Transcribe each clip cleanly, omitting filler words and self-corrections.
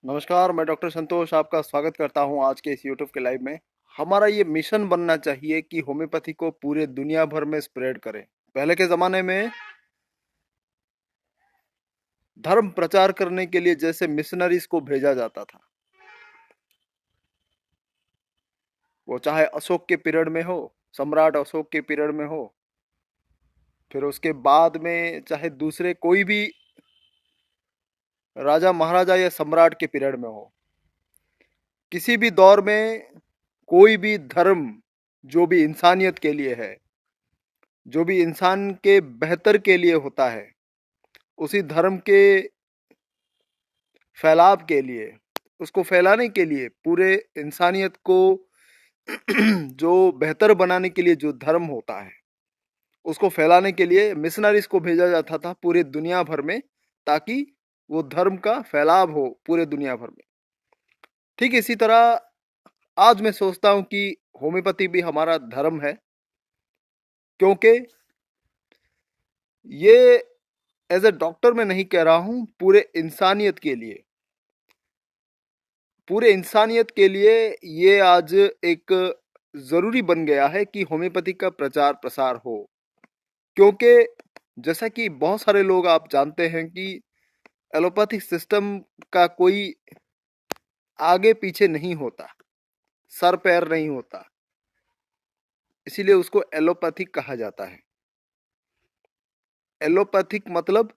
नमस्कार, मैं डॉक्टर संतोष आपका स्वागत करता हूं आज के इस यूट्यूब के लाइव में। हमारा ये मिशन बनना चाहिए कि होम्योपैथी को पूरे दुनिया भर में स्प्रेड करें। पहले के ज़माने में धर्म प्रचार करने के लिए जैसे मिशनरीज को भेजा जाता था, वो चाहे अशोक के पीरियड में हो, सम्राट अशोक के पीरियड में हो, फिर उसके बाद में चाहे दूसरे कोई भी राजा महाराजा या सम्राट के पीरियड में हो, किसी भी दौर में कोई भी धर्म जो भी इंसानियत के लिए है, जो भी इंसान के बेहतर के लिए होता है, उसी धर्म के फैलाव के लिए, उसको फैलाने के लिए, पूरे इंसानियत को जो बेहतर बनाने के लिए जो धर्म होता है, उसको फैलाने के लिए मिशनरीज को भेजा जाता था पूरे दुनिया भर में, ताकि वो धर्म का फैलाव हो पूरे दुनिया भर में। ठीक इसी तरह आज मैं सोचता हूँ कि होम्योपैथी भी हमारा धर्म है, क्योंकि ये एज ए डॉक्टर मैं नहीं कह रहा हूँ, पूरे इंसानियत के लिए ये आज एक ज़रूरी बन गया है कि होम्योपैथी का प्रचार प्रसार हो। क्योंकि जैसा कि बहुत सारे लोग आप जानते हैं कि एलोपैथिक सिस्टम का कोई आगे पीछे नहीं होता, सर पैर नहीं होता, इसीलिए उसको एलोपैथिक कहा जाता है। एलोपैथिक मतलब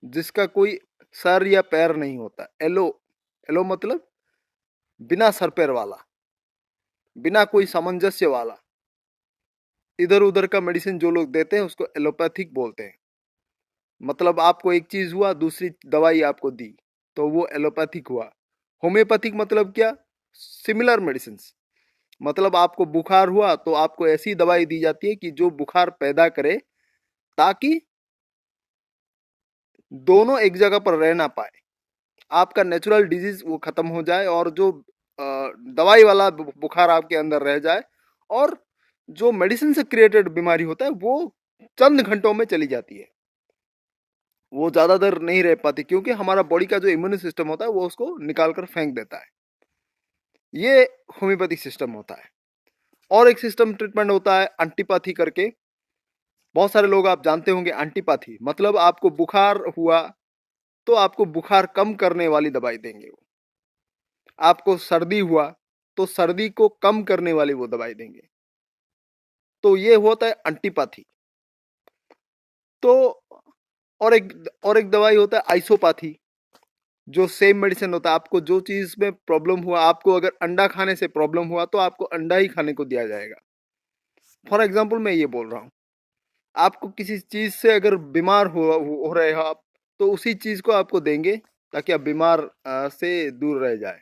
जिसका कोई सर या पैर नहीं होता। एलो एलो मतलब बिना सर पैर वाला, बिना कोई सामंजस्य वाला, इधर उधर का मेडिसिन जो लोग देते हैं उसको एलोपैथिक बोलते हैं। मतलब आपको एक चीज हुआ, दूसरी दवाई आपको दी, तो वो एलोपैथिक हुआ। होम्योपैथिक मतलब क्या? Similar medicine. मतलब आपको बुखार हुआ तो आपको ऐसी दवाई दी जाती है कि जो बुखार पैदा करे, ताकि दोनों एक जगह पर रह ना पाए, आपका नेचुरल डिजीज वो खत्म हो जाए, और जो दवाई वाला बुखार आपके अंदर रह जाए, और जो मेडिसिन से क्रिएटेड बीमारी होता है वो चंद घंटों में चली जाती है, वो ज्यादा देर नहीं रह पाती, क्योंकि हमारा बॉडी का जो इम्यून सिस्टम होता है वो उसको निकाल कर फेंक देता है। ये होम्योपैथिक सिस्टम होता है। और एक सिस्टम ट्रीटमेंट होता है एंटीपैथी करके। बहुत सारे लोग आप जानते होंगे। एंटीपैथी मतलब आपको बुखार हुआ तो आपको बुखार कम करने वाली दवाई देंगे वो। आपको सर्दी हुआ तो सर्दी को कम करने वाली वो दवाई देंगे। तो ये होता है एंटीपैथी। तो और एक दवाई होता है आइसोपैथी, जो सेम मेडिसिन होता है। आपको जो चीज में प्रॉब्लम हुआ, आपको अगर अंडा खाने से प्रॉब्लम हुआ तो आपको अंडा ही खाने को दिया जाएगा। फॉर एग्जाम्पल मैं ये बोल रहा हूँ, आपको किसी चीज से अगर बीमार हो रहे हो आप, तो उसी चीज को आपको देंगे ताकि आप बीमार से दूर रह जाए।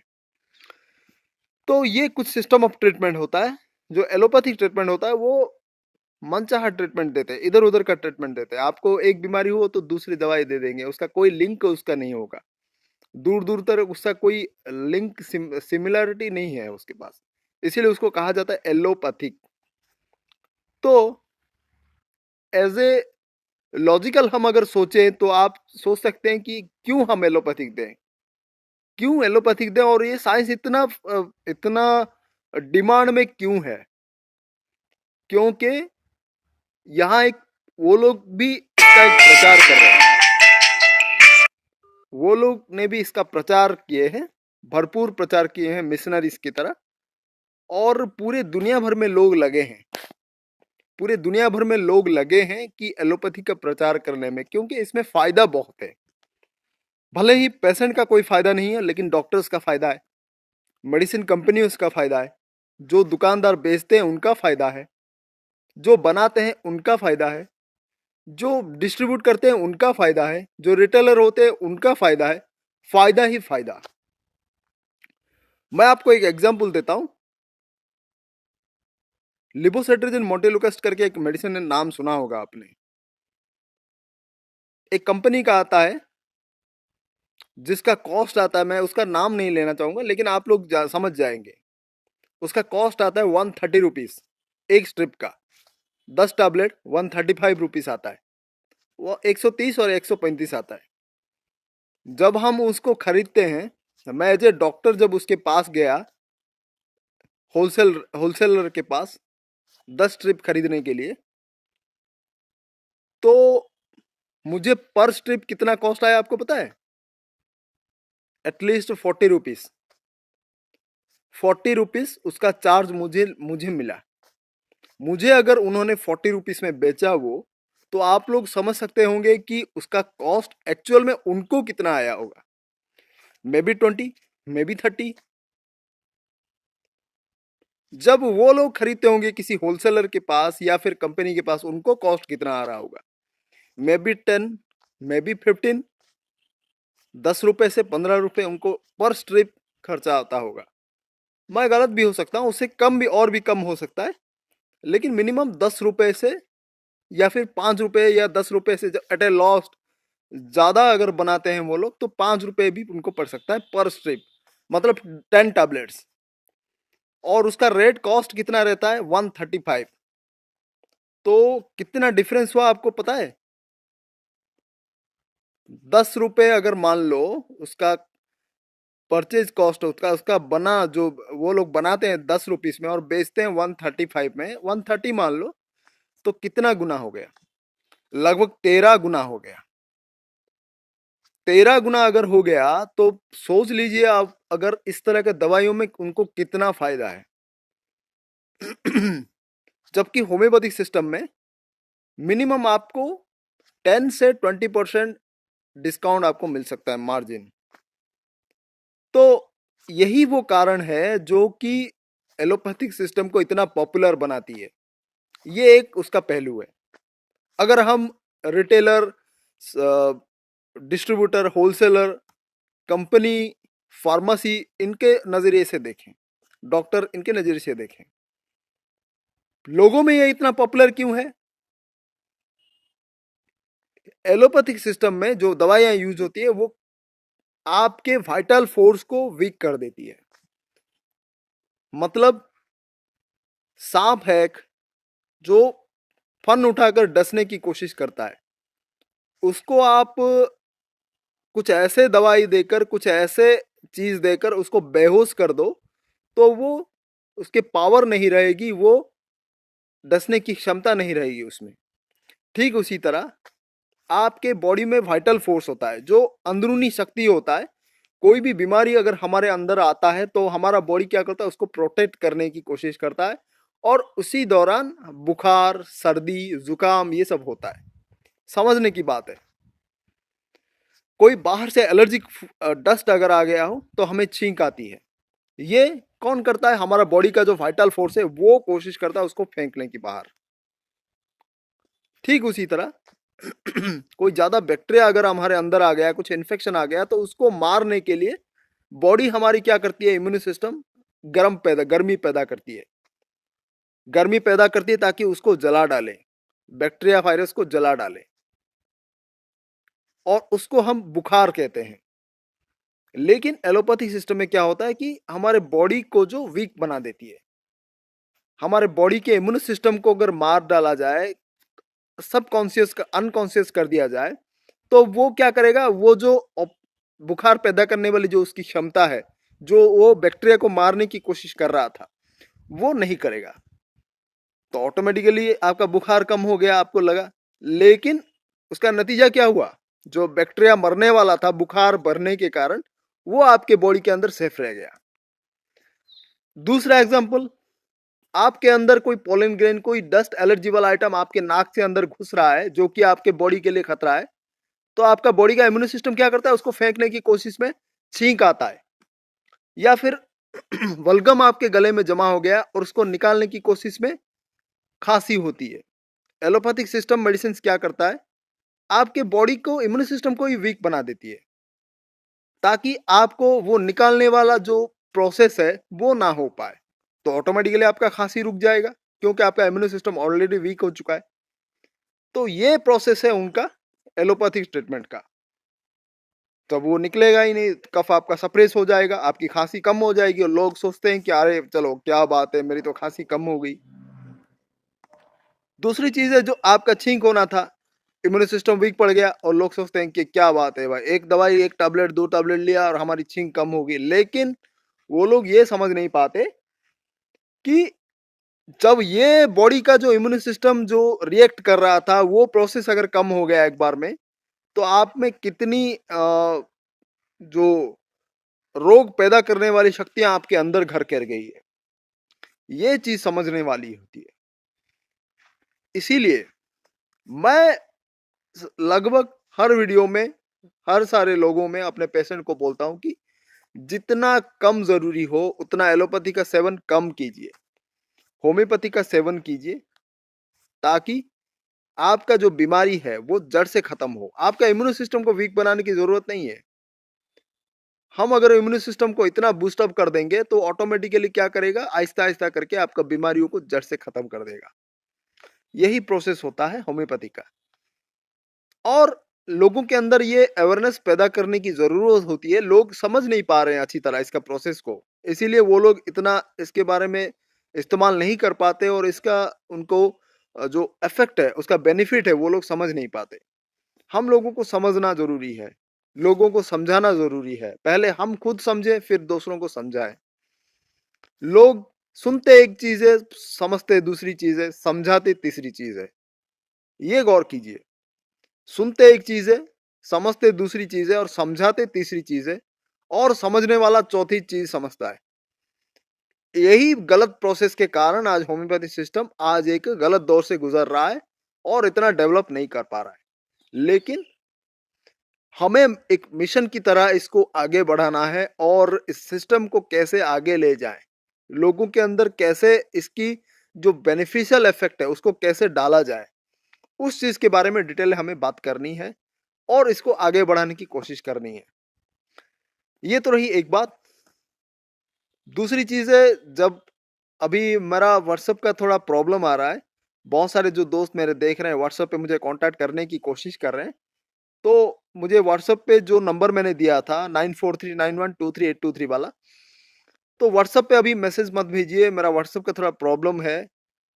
तो ये कुछ सिस्टम ऑफ ट्रीटमेंट होता है। जो एलोपैथिक ट्रीटमेंट होता है वो मनचाहा ट्रीटमेंट देते हैं, इधर उधर का ट्रीटमेंट देते हैं। आपको एक बीमारी हो तो दूसरी दवाई दे देंगे, उसका कोई लिंक उसका नहीं होगा, दूर दूर तक उसका कोई लिंक सिमिलरिटी नहीं है उसके पास, इसीलिए उसको कहा जाता है एलोपैथिक। तो एज ए लॉजिकल हम अगर सोचें तो आप सोच सकते हैं कि क्यों हम एलोपैथिक दें, क्यों एलोपैथिक दें, और ये साइंस इतना इतना डिमांड में क्यों है? क्योंकि यहाँ एक वो लोग भी इसका एक प्रचार कर रहे हैं, वो लोग ने भी इसका प्रचार किए हैं, भरपूर प्रचार किए हैं मिशनरीज की तरह। और पूरे दुनिया भर में लोग लगे हैं, पूरे दुनिया भर में लोग लगे हैं कि एलोपैथी का प्रचार करने में, क्योंकि इसमें फायदा बहुत है। भले ही पेशेंट का कोई फायदा नहीं है, लेकिन डॉक्टर्स का फायदा है, मेडिसिन कंपनियों का फायदा है, जो दुकानदार बेचते हैं उनका फायदा है, जो बनाते हैं उनका फायदा है, जो डिस्ट्रीब्यूट करते हैं उनका फायदा है, जो रिटेलर होते हैं उनका फायदा है। फायदा ही फायदा। मैं आपको एक एग्जांपल देता हूं। लिबोसेट्रिजिन मोंटेलुकास्ट करके एक मेडिसिन है, नाम सुना होगा आपने। एक कंपनी का आता है जिसका कॉस्ट आता है, मैं उसका नाम नहीं लेना चाहूंगा, लेकिन आप लोग समझ जाएंगे। उसका कॉस्ट आता है 130 रुपीज एक स्ट्रिप का। 10 टैबलेट 135 रुपीज आता है, वो 130 और 135 आता है। जब हम उसको खरीदते हैं मैं एज ए डॉक्टर जब उसके पास गया, होलसेलर के पास 10 स्ट्रिप खरीदने के लिए, तो मुझे पर स्ट्रिप कितना कॉस्ट आया आपको पता है? At least 40 rupees. 40 रुपीज उसका चार्ज मुझे मुझे मिला। मुझे अगर उन्होंने 40 रुपीज में बेचा वो, तो आप लोग समझ सकते होंगे कि उसका कॉस्ट एक्चुअल में उनको कितना आया होगा। May be 20, may be 30। जब वो लोग खरीदते होंगे किसी होलसेलर के पास या फिर कंपनी के पास, उनको कॉस्ट कितना आ रहा होगा? May be 10, may be 15। 10 रुपए से 15 रुपए उनको पर स्ट्रिप खर्चा आता होगा। मैं गलत भी हो सकता हूँ, उससे कम भी, और भी कम हो सकता है, लेकिन मिनिमम 10 रुपए से या फिर 5 रुपए या 10 रुपए से एट ए लॉस्ट ज्यादा अगर बनाते हैं वो लोग, तो 5 रुपए भी उनको पड़ सकता है पर स्ट्रिप, मतलब 10 टैबलेट्स। और उसका रेट कॉस्ट कितना रहता है? 135। तो कितना डिफरेंस हुआ आपको पता है? 10 रुपए अगर मान लो उसका परचेज कॉस्ट, उसका उसका बना, जो वो लोग बनाते हैं 10 रुपीज में और बेचते हैं 135 में, 130 मान लो, तो कितना गुना हो गया? लगभग 13 गुना हो गया। 13 गुना अगर हो गया, तो सोच लीजिए आप, अगर इस तरह के दवाइयों में उनको कितना फायदा है। जबकि होम्योपैथिक सिस्टम में मिनिमम आपको 10 से 20% डिस्काउंट आपको मिल सकता है, मार्जिन। तो यही वो कारण है जो कि एलोपैथिक सिस्टम को इतना पॉपुलर बनाती है। ये एक उसका पहलू है। अगर हम retailer, distributor, wholesaler, company, pharmacy, इनके नजरिए से देखें, डॉक्टर इनके नजरिए से देखें, लोगों में ये इतना पॉपुलर क्यों है? एलोपैथिक सिस्टम में जो दवाइयां यूज होती है वो आपके वाइटल फोर्स को वीक कर देती है। मतलब सांप है जो फन उठाकर डसने की कोशिश करता है, उसको आप कुछ ऐसे दवाई देकर, कुछ ऐसे चीज देकर उसको बेहोश कर दो, तो वो, उसके पावर नहीं रहेगी, वो डसने की क्षमता नहीं रहेगी उसमें। ठीक उसी तरह आपके बॉडी में वाइटल फोर्स होता है, जो अंदरूनी शक्ति होता है। कोई भी बीमारी अगर हमारे अंदर आता है, तो हमारा बॉडी क्या करता है? उसको प्रोटेक्ट करने की कोशिश करता है, और उसी दौरान बुखार, सर्दी, जुकाम, ये सब होता है। समझने की बात है। कोई बाहर से एलर्जिक डस्ट अगर आ गया हो, तो हमें छींक आती है। ये कौन करता है? हमारा बॉडी का जो वाइटल फोर्स है, वो कोशिश करता है उसको फेंकने की बाहर। ठीक उसी तरह कोई ज्यादा बैक्टीरिया अगर हमारे अंदर आ गया, कुछ इन्फेक्शन आ गया, तो उसको मारने के लिए बॉडी हमारी क्या करती है? इम्यून सिस्टम गर्मी पैदा करती है। गर्मी पैदा करती है ताकि उसको जला डाले, बैक्टीरिया वायरस को जला डाले, और उसको हम बुखार कहते हैं। लेकिन एलोपैथी सिस्टम में क्या होता है कि हमारे बॉडी को जो वीक बना देती है, हमारे बॉडी के इम्यून सिस्टम को अगर मार डाला जाए, सब कॉन्शियस का अनकॉन्शियस कर दिया जाए, तो वो क्या करेगा? वो जो बुखार पैदा करने वाली जो उसकी क्षमता है, जो वो बैक्टीरिया को मारने की कोशिश कर रहा था, वो नहीं करेगा। तो ऑटोमेटिकली आपका बुखार कम हो गया, आपको लगा। लेकिन उसका नतीजा क्या हुआ? जो बैक्टीरिया मरने वाला था बुखार बढ़ने के कारण, वो आपके बॉडी के अंदर सेफ रह गया। दूसरा एग्जांपल, आपके अंदर कोई पोलन ग्रेन, कोई डस्ट एलर्जी वाला आइटम आपके नाक से अंदर घुस रहा है, जो कि आपके बॉडी के लिए खतरा है, तो आपका बॉडी का इम्यून सिस्टम क्या करता है? उसको फेंकने की कोशिश में छींक आता है। या फिर बलगम आपके गले में जमा हो गया और उसको निकालने की कोशिश में खांसी होती है। एलोपैथिक सिस्टम मेडिसिन क्या करता है? आपके बॉडी को, इम्यून सिस्टम को ही वीक बना देती है, ताकि आपको वो निकालने वाला जो प्रोसेस है वो ना हो पाए। तो ऑटोमेटिकली आपका खांसी रुक जाएगा, क्योंकि आपका इम्यून सिस्टम ऑलरेडी वीक हो चुका है। तो ये प्रोसेस है उनका एलोपैथिक ट्रीटमेंट का। तब वो निकलेगा ही नहीं, कफ आपका सप्रेस हो जाएगा, आपकी खांसी कम हो जाएगी, और लोग सोचते हैं कि अरे चलो क्या बात है, मेरी तो खांसी कम हो गई। दूसरी चीज है जो आपका छींक होना था, इम्यून सिस्टम वीक पड़ गया और लोग सोचते हैं कि क्या बात है भाई, एक दवाई, एक टैबलेट, 2 टैबलेट लिया और हमारी छींक कम होगी। लेकिन वो लोग ये समझ नहीं पाते कि जब ये बॉडी का जो इम्यून सिस्टम जो रिएक्ट कर रहा था, वो प्रोसेस अगर कम हो गया एक बार में, तो आप में कितनी जो रोग पैदा करने वाली शक्तियां आपके अंदर घर कर गई है, ये चीज समझने वाली होती है। इसीलिए मैं लगभग हर वीडियो में, हर सारे लोगों में अपने पेशेंट को बोलता हूं कि जितना कम जरूरी हो उतना एलोपैथी का सेवन कम कीजिए, होम्योपैथी का सेवन कीजिए, ताकि आपका जो बीमारी है वो जड़ से खत्म हो। आपका इम्यून सिस्टम को वीक बनाने की जरूरत नहीं है। हम अगर इम्यून सिस्टम को इतना बूस्टअप कर देंगे तो ऑटोमेटिकली क्या करेगा, आहिस्ता आहिस्ता करके आपका बीमारियों को जड़ से खत्म कर देगा। यही प्रोसेस होता है होम्योपैथी का। और लोगों के अंदर ये अवेयरनेस पैदा करने की जरूरत होती है। लोग समझ नहीं पा रहे हैं अच्छी तरह इसका प्रोसेस को, इसीलिए वो लोग इतना इसके बारे में इस्तेमाल नहीं कर पाते और इसका उनको जो इफेक्ट है, उसका बेनिफिट है, वो लोग समझ नहीं पाते। हम लोगों को समझना जरूरी है, लोगों को समझाना जरूरी है। पहले हम खुद समझे, फिर दूसरों को समझाएं। लोग सुनते एक चीज है, समझते दूसरी चीज है, समझाते तीसरी चीज है। ये गौर कीजिए, सुनते एक चीज है, समझते दूसरी चीज है और समझाते तीसरी चीज है, और समझने वाला चौथी चीज समझता है। यही गलत प्रोसेस के कारण आज होम्योपैथी सिस्टम आज एक गलत दौर से गुजर रहा है और इतना डेवलप नहीं कर पा रहा है। लेकिन हमें एक मिशन की तरह इसको आगे बढ़ाना है और इस सिस्टम को कैसे आगे ले जाएं, लोगों के अंदर कैसे इसकी जो बेनिफिशियल इफेक्ट है उसको कैसे डाला जाए, उस चीज के बारे में डिटेल हमें बात करनी है और इसको आगे बढ़ाने की कोशिश करनी है। ये तो रही एक बात। दूसरी चीज है, जब अभी मेरा व्हाट्सएप का थोड़ा प्रॉब्लम आ रहा है, बहुत सारे जो दोस्त मेरे देख रहे हैं व्हाट्सएप पे मुझे कांटेक्ट करने की कोशिश कर रहे हैं, तो मुझे व्हाट्सएप पे जो नंबर मैंने दिया था 9439123823 वाला, तो व्हाट्सएप पे अभी मैसेज मत भेजिए, मेरा व्हाट्सएप का थोड़ा प्रॉब्लम है।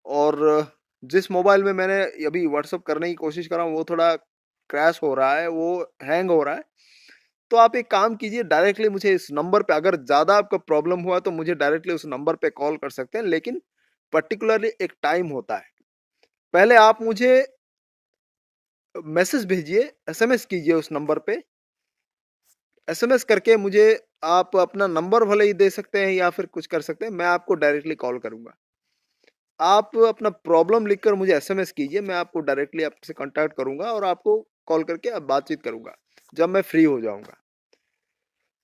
और जिस मोबाइल में मैंने अभी व्हाट्सएप करने की कोशिश कर रहा हूँ वो थोड़ा क्रैश हो रहा है, वो हैंग हो रहा है। तो आप एक काम कीजिए, डायरेक्टली मुझे इस नंबर पे, अगर ज़्यादा आपका प्रॉब्लम हुआ तो मुझे डायरेक्टली उस नंबर पे कॉल कर सकते हैं, लेकिन पर्टिकुलरली एक टाइम होता है। पहले आप मुझे मैसेज भेजिए, एसएमएस कीजिए उस नंबर पे। एसएमएस करके मुझे आप अपना नंबर भले ही दे सकते हैं या फिर कुछ कर सकते हैं, मैं आपको डायरेक्टली कॉल करूंगा। आप अपना प्रॉब्लम लिखकर मुझे एसएमएस कीजिए, मैं आपको डायरेक्टली आपसे कांटेक्ट करूंगा और आपको कॉल करके आप बातचीत करूंगा जब मैं फ्री हो जाऊंगा।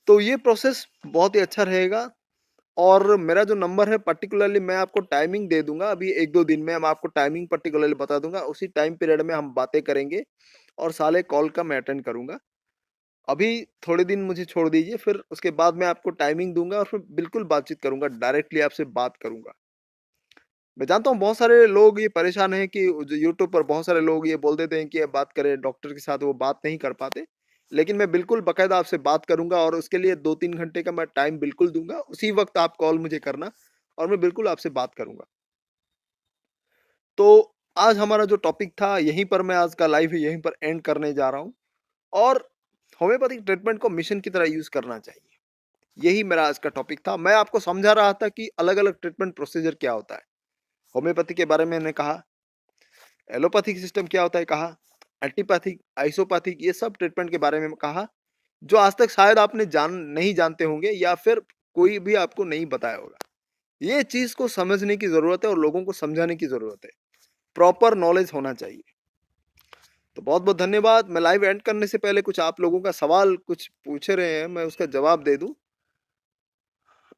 तो ये प्रोसेस बहुत ही अच्छा रहेगा। और मेरा जो नंबर है पर्टिकुलरली मैं आपको टाइमिंग दे दूंगा, अभी एक दो दिन में हम आपको टाइमिंग पर्टिकुलरली बता दूंगा, उसी टाइम पीरियड में हम बातें करेंगे और साले कॉल का मैं अटेंड करूंगा। अभी थोड़े दिन मुझे छोड़ दीजिए, फिर उसके बाद मैं आपको टाइमिंग दूंगा और फिर बिल्कुल बातचीत करूंगा, डायरेक्टली आपसे बात करूंगा। मैं जानता हूँ बहुत सारे लोग ये परेशान हैं कि यूट्यूब पर बहुत सारे लोग ये बोल देते हैं कि अब बात करें डॉक्टर के साथ, वो बात नहीं कर पाते। लेकिन मैं बिल्कुल बाकायदा आपसे बात करूंगा और उसके लिए 2-3 घंटे का मैं टाइम बिल्कुल दूंगा, उसी वक्त आप कॉल मुझे करना और मैं बिल्कुल आपसे बात करूंगा। तो आज हमारा जो टॉपिक था, यहीं पर मैं आज का लाइव यहीं पर एंड करने जा रहा हूँ। और होम्योपैथिक ट्रीटमेंट को मिशन की तरह यूज करना चाहिए, यही मेरा आज का टॉपिक था। मैं आपको समझा रहा था कि अलग अलग ट्रीटमेंट प्रोसीजर क्या होता है। होम्योपैथी के बारे में मैंने कहा, एलोपैथिक सिस्टम क्या होता है कहा, एंटीपैथिक, आइसोपैथिक, ये सब ट्रीटमेंट के बारे में कहा, जो आज तक शायद आपने नहीं जानते होंगे या फिर कोई भी आपको नहीं बताया होगा। ये चीज को समझने की जरूरत है और लोगों को समझाने की जरूरत है, प्रॉपर नॉलेज होना चाहिए। तो बहुत बहुत धन्यवाद। मैं लाइव एंड करने से पहले कुछ आप लोगों का सवाल कुछ पूछ रहे हैं, मैं उसका जवाब दे दूं।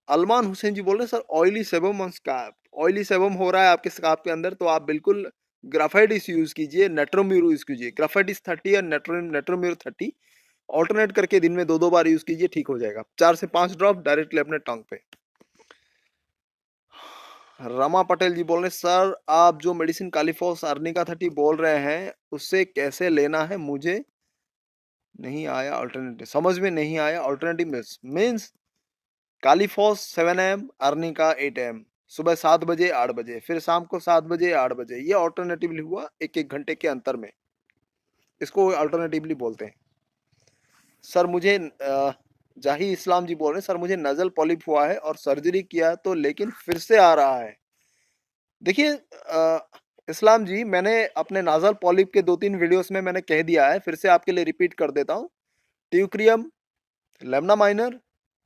अलमान हुसैन जी बोल रहे हैं sir oily sebum on scalp, oily sebum हो रहा है आपके स्कार्प के अंदर, तो आप बिल्कुल ग्राफाइटिस यूज कीजिए, नेट्रोम्यूर यूज कीजिए। ग्राफाइटिस 30 और नेट्रोम्यूर 30 ऑल्टरनेट करके दिन में 2-2 बार यूज कीजिए, ठीक हो जाएगा। 4 से 5 ड्रॉप डायरेक्टली अपने टंग पे। रमा पटेल जी बोल रहे हैं सर आप जो मेडिसिन कालीफॉस अर्निका 30 बोल रहे हैं उससे कैसे लेना है, मुझे नहीं आया अल्टरनेटिव, समझ में नहीं आया। Alternative means kali phos 7 AM, arnica 8 AM, सुबह 7 बजे 8 बजे, फिर शाम को 7 बजे 8 बजे, ये ऑल्टरनेटिवली हुआ एक एक घंटे के अंतर में। इसको अल्टरनेटिवली बोलते हैं। सर मुझे जाही इस्लाम जी बोल रहे हैं, सर मुझे नजल पॉलिप हुआ है और सर्जरी किया तो लेकिन फिर से आ रहा है। देखिए इस्लाम जी, मैंने अपने नाजल पॉलिप के 2-3 वीडियोस में मैंने कह दिया है, फिर से आपके लिए रिपीट कर देता हूँ। ट्यूक्रियम, लेमना माइनर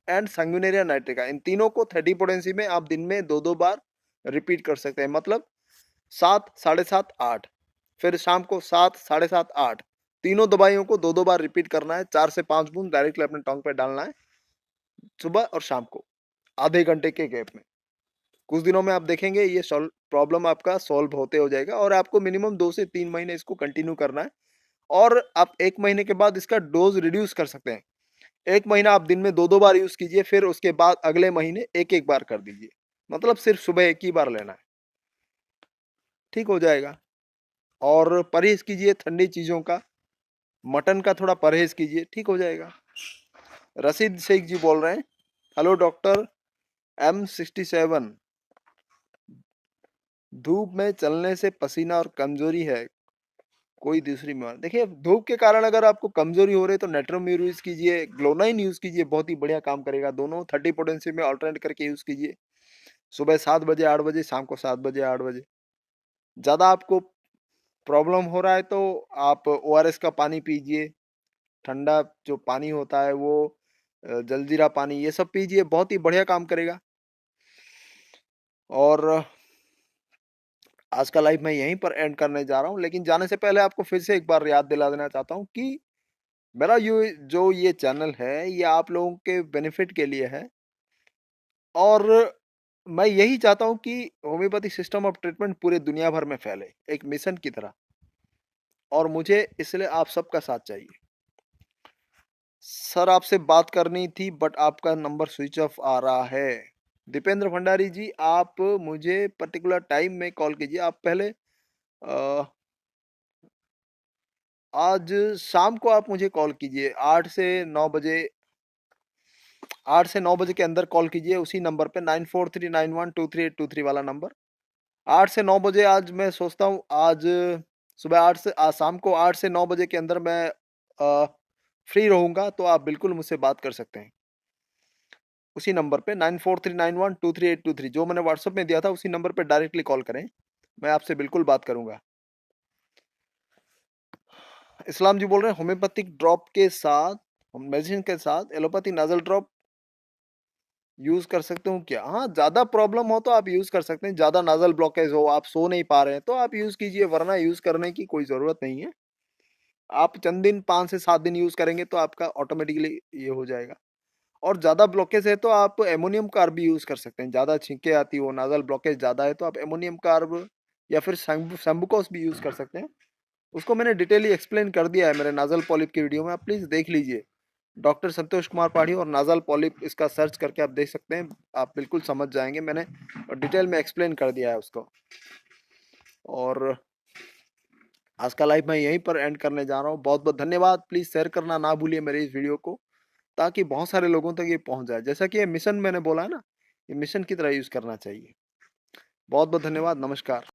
एंड संगुइनेरिया नाइट्रिका, इन तीनों को 30 पोटेंसी में आप दिन में 2-2 बार रिपीट कर सकते हैं। मतलब 7, 7:30, 8, फिर शाम को 7, 7:30, 8, तीनों दवाइयों को 2-2 बार रिपीट करना है। 4 से 5 बूंद डायरेक्टली अपने टंग पे डालना है, सुबह और शाम को, आधे घंटे के गैप में। कुछ दिनों में आप देखेंगे ये प्रॉब्लम आपका सॉल्व होते हो जाएगा, और आपको मिनिमम 2 से 3 महीने इसको कंटिन्यू करना है। और आप 1 महीने के बाद इसका डोज रिड्यूस कर सकते हैं। 1 महीना आप दिन में 2-2 बार यूज कीजिए, फिर उसके बाद अगले महीने 1-1 बार कर दीजिए। मतलब सिर्फ सुबह 1 ही बार लेना है, ठीक हो जाएगा। और परहेज कीजिए ठंडी चीजों का, मटन का थोड़ा परहेज कीजिए, ठीक हो जाएगा। रशीद शेख जी बोल रहे हैं, हेलो डॉक्टर M67, धूप में चलने से पसीना और कमजोरी है, कोई दूसरी बीमारी? देखिए धूप के कारण अगर आपको कमजोरी हो रही है तो नेट्रोम्यूर यूज कीजिए, ग्लोनाइन यूज कीजिए, बहुत ही बढ़िया काम करेगा। दोनों 30 पोटेंसी में ऑल्टरनेट करके यूज कीजिए, सुबह 7 बजे 8 बजे, शाम को 7 बजे 8 बजे। ज़्यादा आपको प्रॉब्लम हो रहा है तो आप ORS का पानी पीजिए, ठंडा जो पानी होता है वो, जलजीरा पानी, ये सब पीजिए, बहुत ही बढ़िया काम करेगा। और आज का लाइव मैं यहीं पर एंड करने जा रहा हूँ, लेकिन जाने से पहले आपको फिर से एक बार याद दिला देना चाहता हूँ कि मेरा ये चैनल है, ये आप लोगों के बेनिफिट के लिए है। और मैं यही चाहता हूँ कि होम्योपैथी सिस्टम ऑफ ट्रीटमेंट पूरे दुनिया भर में फैले, एक मिशन की तरह। और मुझे इसलिए आप सबका साथ चाहिए। सर आपसे बात करनी थी बट आपका नंबर स्विच ऑफ आ रहा है। दीपेंद्र भंडारी जी, आप मुझे पर्टिकुलर टाइम में कॉल कीजिए। आप पहले आज शाम को आप मुझे कॉल कीजिए, 8 से 9 बजे के अंदर कॉल कीजिए, उसी नंबर पे 9439123823 वाला नंबर। 8 से 9 बजे आज मैं सोचता हूँ, आज सुबह 8 से आज शाम को 8 से 9 बजे के अंदर मैं फ्री रहूँगा, तो आप बिल्कुल मुझसे बात कर सकते हैं उसी नंबर पे 9439123823, जो मैंने व्हाट्सएप में दिया था उसी नंबर पे डायरेक्टली कॉल करें, मैं आपसे बिल्कुल बात करूँगा। इस्लाम जी बोल रहे हैं होम्योपैथिक ड्रॉप के साथ, मेडिसिन के साथ एलोपैथी नाजल ड्रॉप यूज कर सकते हो क्या? हाँ, ज्यादा प्रॉब्लम हो तो आप यूज कर सकते हैं। ज्यादा नाजल ब्लॉकेज हो, आप सो नहीं पा रहे हैं, तो आप यूज कीजिए, वरना यूज करने की कोई जरूरत नहीं है। आप चंद दिन 5 से 7 दिन यूज करेंगे तो आपका ऑटोमेटिकली ये हो जाएगा। और ज्यादा ब्लॉकेज है तो आप एमोनियम कार्ब भी यूज कर सकते हैं। ज्यादा छींके आती हो, नाजल ब्लॉकेज ज्यादा है, तो आप एमोनियम कार्ब या फिर सैम्बुकोस भी यूज कर सकते हैं। उसको मैंने डिटेली एक्सप्लेन कर दिया है मेरे नाजल पॉलिप की वीडियो में, आप प्लीज देख लीजिए। डॉक्टर संतोष कुमार पाढ़ी और नाजल पॉलिप, इसका सर्च करके आप देख सकते हैं, आप बिल्कुल समझ जाएंगे। मैंने डिटेल में एक्सप्लेन कर दिया है उसको। और आज का लाइव मैं यहीं पर एंड करने जा रहा हूँ। बहुत बहुत धन्यवाद। प्लीज शेयर करना ना भूलिए मेरे इस वीडियो को, ताकि बहुत सारे लोगों तक ये पहुंच जाए। जैसा कि ये मिशन मैंने बोला है ना, ये मिशन की तरह यूज करना चाहिए। बहुत बहुत धन्यवाद, नमस्कार।